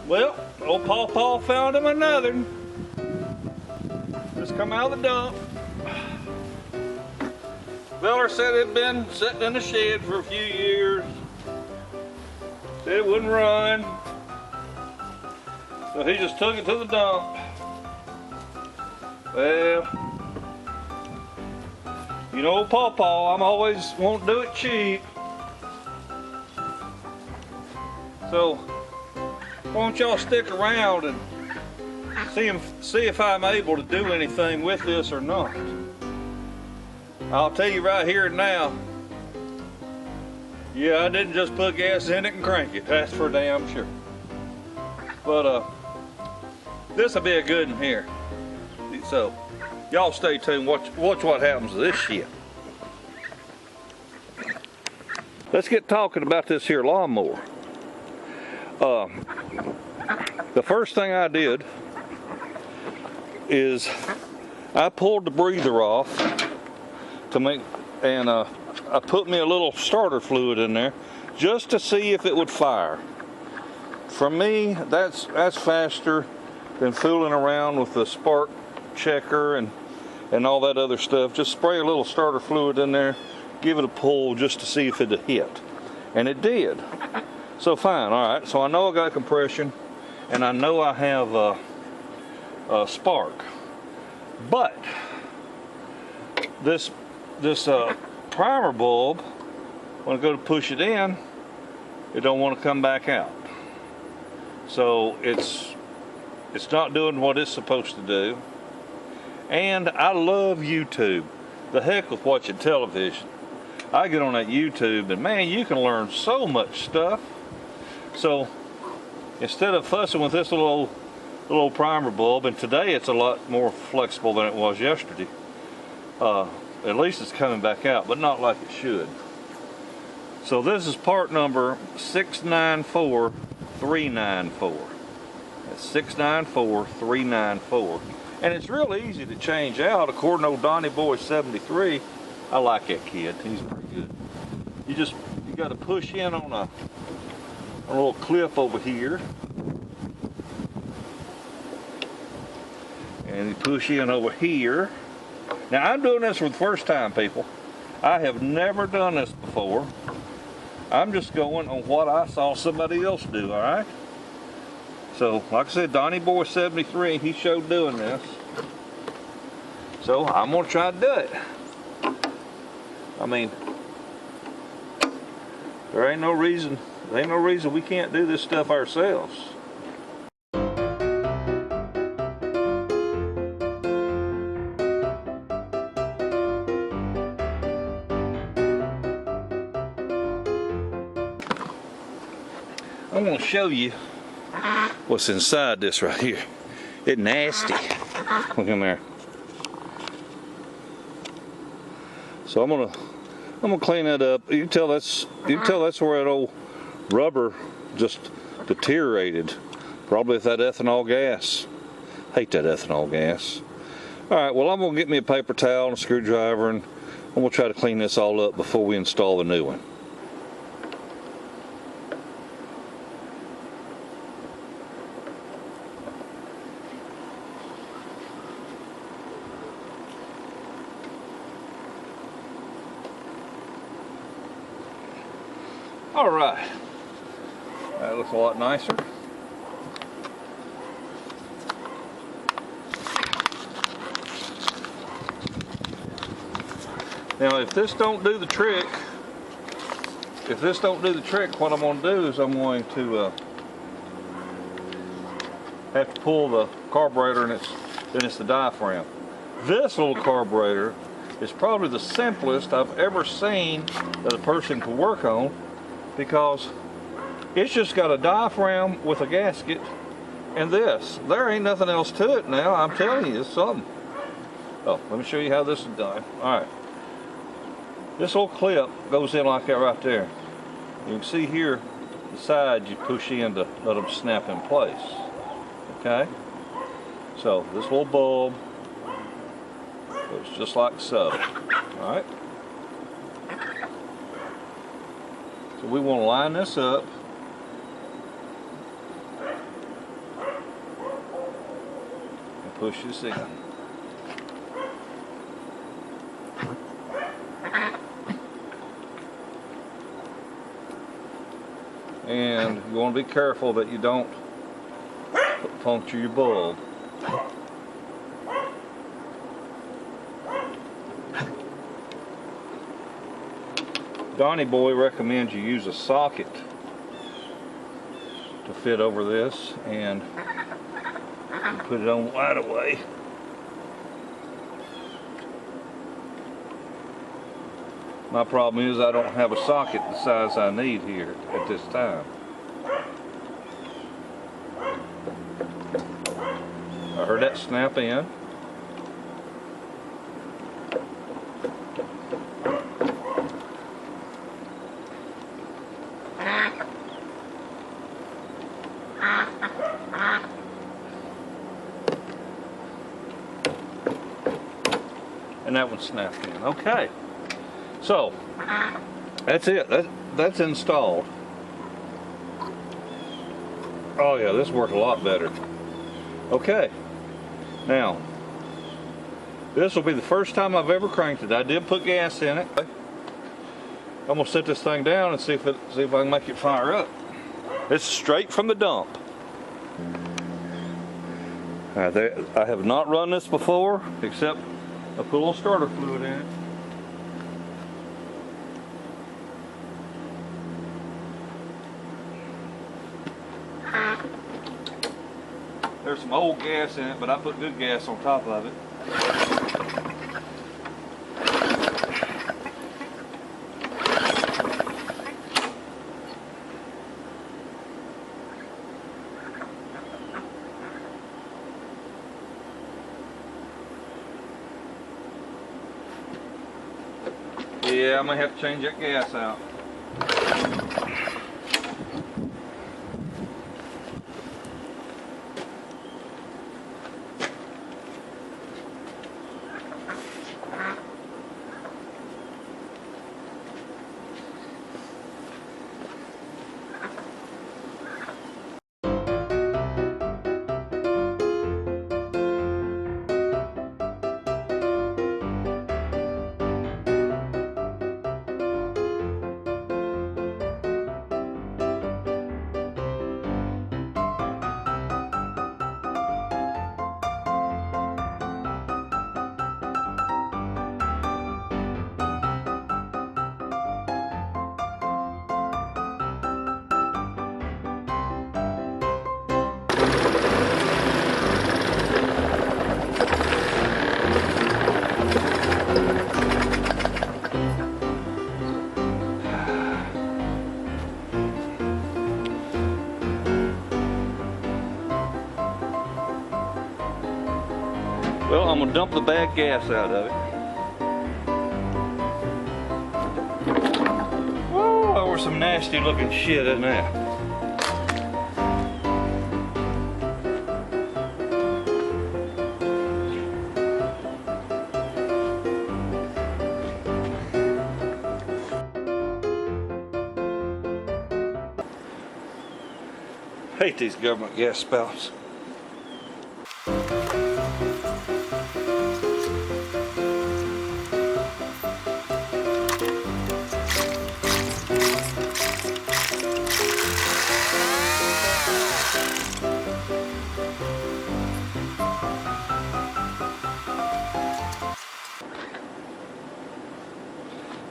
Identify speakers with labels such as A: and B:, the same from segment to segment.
A: Well, old PawPaw found him another one. Just come out of the dump. Miller said it'd been sitting in the shed for a few years. Said it wouldn't run. So he just took it to the dump. Well, you know, PawPaw, I'm always won't do it cheap. So why don't y'all stick around and see if I'm able to do anything with this or not. I'll tell you right here and now, yeah, I didn't just put gas in it and crank it, that's for damn sure. But this will be a good one here. So y'all stay tuned, watch what happens to this shit. Let's get talking about this here lawnmower. The first thing I did is I pulled the breather off to make, and I put me a little starter fluid in there just to see if it would fire. For me, that's faster than fooling around with the spark checker and all that other stuff. Just spray a little starter fluid in there, give it a pull just to see if it'd hit, and it did. So fine, all right. So I know I got compression, and I know I have a spark, but this primer bulb, when I go to push it in, it don't want to come back out. So it's not doing what it's supposed to do. And I love YouTube. The heck with watching television. I get on that YouTube and man, you can learn so much stuff. So instead of fussing with this little primer bulb, and today it's a lot more flexible than it was yesterday. At least it's coming back out, but not like it should. So this is part number 694394. That's 694394. And it's real easy to change out. According to old Donnie Boy 73, I like that kid. He's pretty good. You got to push in on a little clip over here. And you push in over here. Now I'm doing this for the first time, people. I have never done this before. I'm just going on what I saw somebody else do, all right? So, like I said, Donnie Boy 73, he showed doing this. So I'm gonna try to do it. I mean, there ain't no reason we can't do this stuff ourselves. I'm gonna show you what's inside this right here. It's nasty. Look in there. So I'm gonna clean that up. You can tell that's where that old rubber just deteriorated. Probably with that ethanol gas. Hate that ethanol gas. All right. Well, I'm gonna get me a paper towel and a screwdriver, and I'm gonna try to clean this all up before we install the new one. All right, that looks a lot nicer. Now, if this don't do the trick, what I'm going to do is I'm going to have to pull the carburetor, and then it's the diaphragm. This little carburetor is probably the simplest I've ever seen that a person could work on, because it's just got a diaphragm with a gasket and this. There ain't nothing else to it now. I'm telling you, it's something. Oh, let me show you how this is done. All right. This little clip goes in like that right there. You can see here, the side you push in to let them snap in place. Okay? So this little bulb goes just like so. All right? So we want to line this up push this in. And you want to be careful that you don't puncture your bulb. Donnie Boy recommends you use a socket to fit over this, and you put it on right away. My problem is I don't have a socket the size I need here at this time. I heard that snap in. And that one snapped in. Okay. So, that's it. That's installed. Oh yeah, this worked a lot better. Okay. Now, this will be the first time I've ever cranked it. I did put gas in it. I'm gonna set this thing down and see if I can make it fire up. It's straight from the dump. I have not run this before, except I put a little starter fluid in it. There's some old gas in it, but I put good gas on top of it. Yeah, I might have to change that gas out. Well, I'm gonna dump the bad gas out of it. Whoa, there was some nasty looking shit in there. Hate these government gas spouts.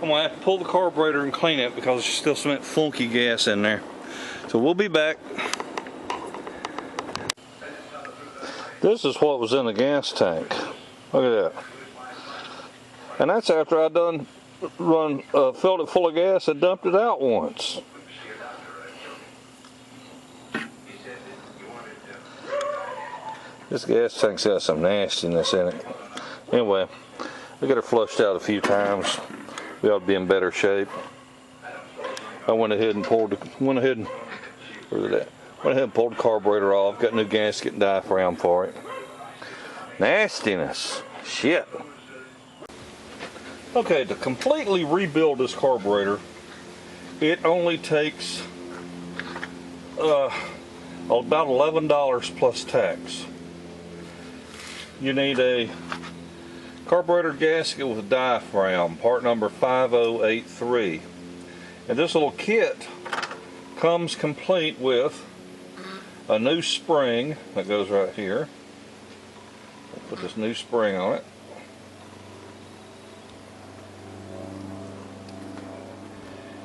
A: I'm gonna have to pull the carburetor and clean it because there's still some funky gas in there. So we'll be back. This is what was in the gas tank. Look at that. And that's after I done filled it full of gas and dumped it out once. This gas tank's got some nastiness in it. Anyway, we got her flushed out a few times. We ought to be in better shape. I went ahead and pulled the carburetor off. Got new gasket and diaphragm for it. Nastiness. Shit. Okay, to completely rebuild this carburetor, it only takes about $11 plus tax. you need a carburetor gasket with a diaphragm, part number 5083. And this little kit comes complete with a new spring that goes right here. I'll put this new spring on it.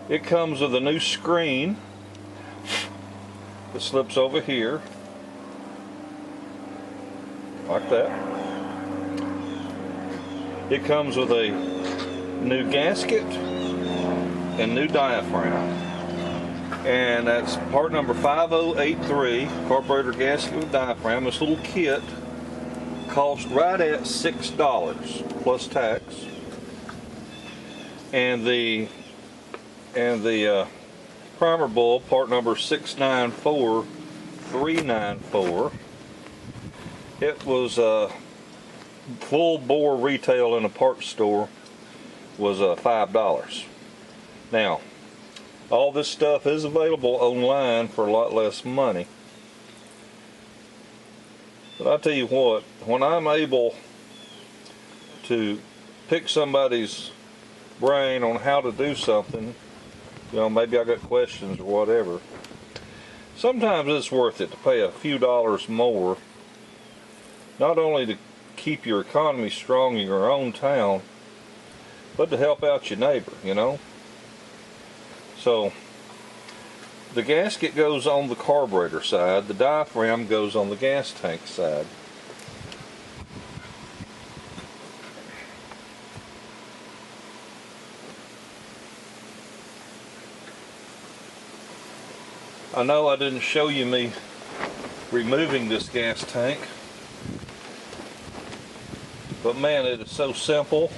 A: It comes with a new screen that slips over here like that. It comes with a new gasket and new diaphragm, and that's part number 5083, carburetor gasket with diaphragm. This little kit cost right at $6 plus tax, and the primer bulb, part number 694394. It was full bore retail in a parts store was $5. Now, all this stuff is available online for a lot less money. But I tell you what, when I'm able to pick somebody's brain on how to do something, you know, maybe I got questions or whatever, sometimes it's worth it to pay a few dollars more, not only to keep your economy strong in your own town, but to help out your neighbor, you know. So the gasket goes on the carburetor side, the diaphragm goes on the gas tank side. I know I didn't show you me removing this gas tank, but man, it is so simple.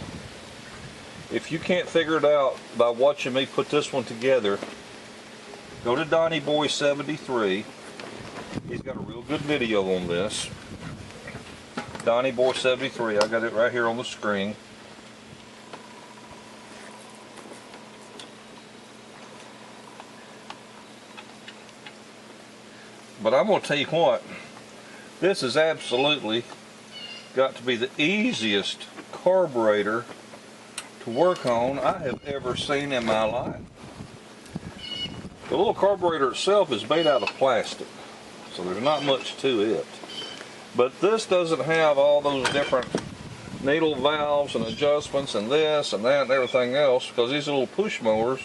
A: If you can't figure it out by watching me put this one together, go to Donnie Boy 73. He's got a real good video on this. Donnie Boy 73, I got it right here on the screen. But I'm going to tell you what, this has absolutely got to be the easiest carburetor to work on I have ever seen in my life. The little carburetor itself is made out of plastic, so there's not much to it. But this doesn't have all those different needle valves and adjustments and this and that and everything else, because these little push mowers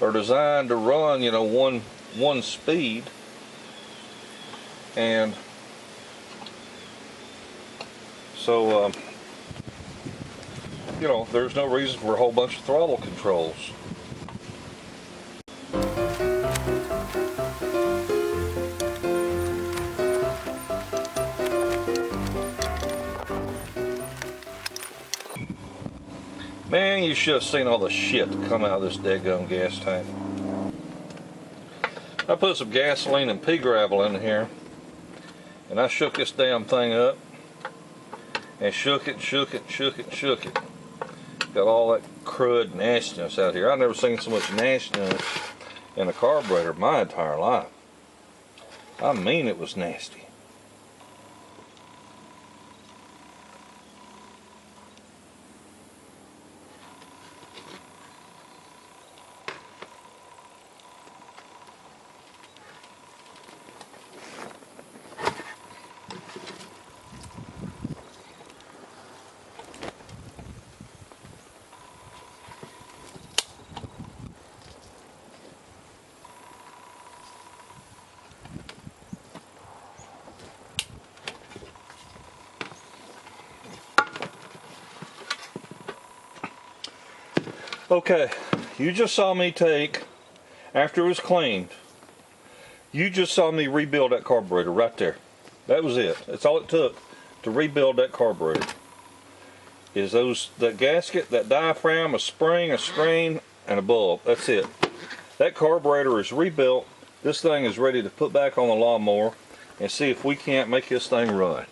A: are designed to run, you know, one speed. And so, you know, there's no reason for a whole bunch of throttle controls. Man, you should have seen all the shit that come out of this daggone gas tank. I put some gasoline and pea gravel in here, and I shook this damn thing up, and shook it, shook it, shook it, shook it. Got all that crud nastiness out here. I've never seen so much nastiness in a carburetor my entire life. I mean, it was nasty. Okay, you just saw me take, after it was cleaned, you just saw me rebuild that carburetor right there. That was it. That's all it took to rebuild that carburetor. Is that gasket, that diaphragm, a spring, a screen, and a bulb. That's it. That carburetor is rebuilt. This thing is ready to put back on the lawnmower and see if we can't make this thing run.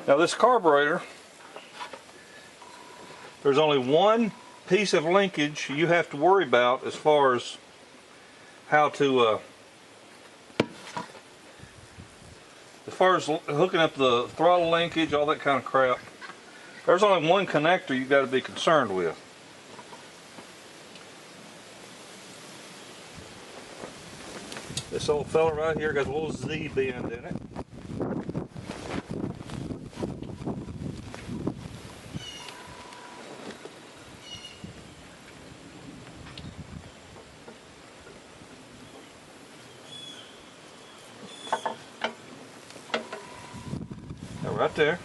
A: Now this carburetor, there's only one piece of linkage you have to worry about as far as how to hooking up the throttle linkage, all that kind of crap. There's only one connector you've got to be concerned with. This old fella right here got a little Z bend in it. Right there.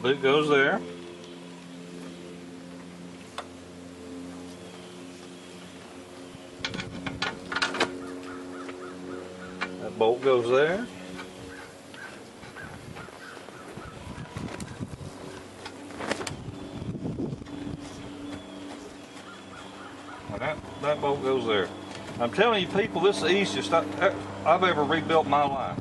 A: Boot goes there. That bolt goes there. And that bolt goes there. I'm telling you people, this is the easiest I've ever rebuilt my life.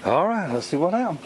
A: All right, let's see what happens.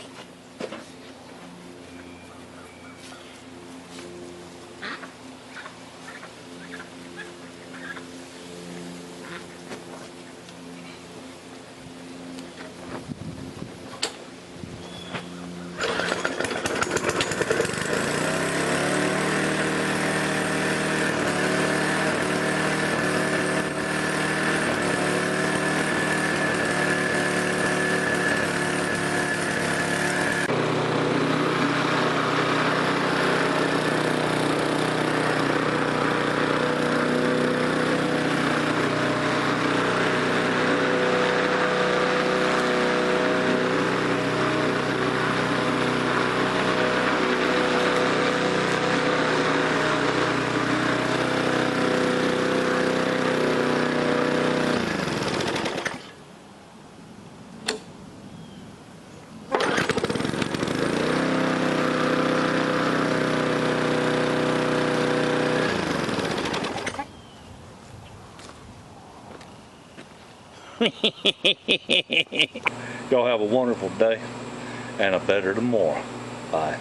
A: Y'all have a wonderful day and a better tomorrow. Bye.